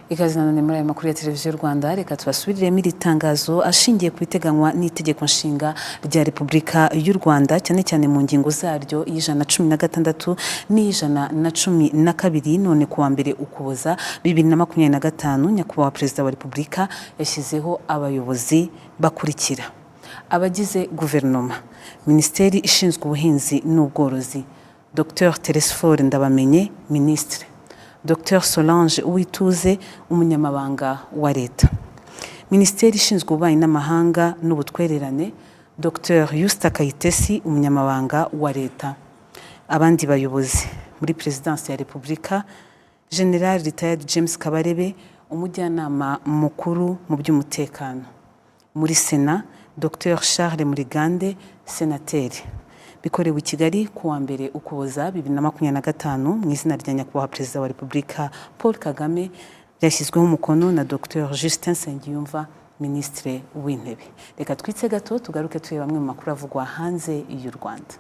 Ikaze nanone muri aya makuru ya televiziyo Rwanda, reka tubasubiriremo iri tangazo ashingiye ku biteganywa n'itegeko nshinga rya Repubulika y'u Rwanda, cyane cyane mu ngingo zaryo y'116 n'112. None kuwa mbere Ukuboza 2025 nyakubahwa Perezida wa Repubulika yashyizeho abayobozi bakurikira: abagize guverinoma, Minisiteri ishinzwe ubuhinzi n'ubworozi, Dr Telesphore Ndabamenye, Ministre; Dr Solange Uwituze, umunyamabanga wa leta; Minisiteri ishinzwe ububanyi n'amahanga n'ubutwererane, Dr Yusta Kayitesi, umunyamabanga wa leta. Abandi bayobozi muri Perezidansi ya Repubulika: General Retired James Kabarebe, umujyanama mukuru mu by'umutekano. Muri Sena: Dr Charles Murigande, senateri. Bikorewe i Kigali kuwa mbere Ukuboza 2025 mu izina rya nyakubahwa Perezida wa Repubulika Paul Kagame, byashyizweho umukono na Dr Justin Nsengiyumva, Ministre w'intebe. Reka twitse gato tugaruke tureba bamwe mu makuru avugwa hanze y'u Rwanda.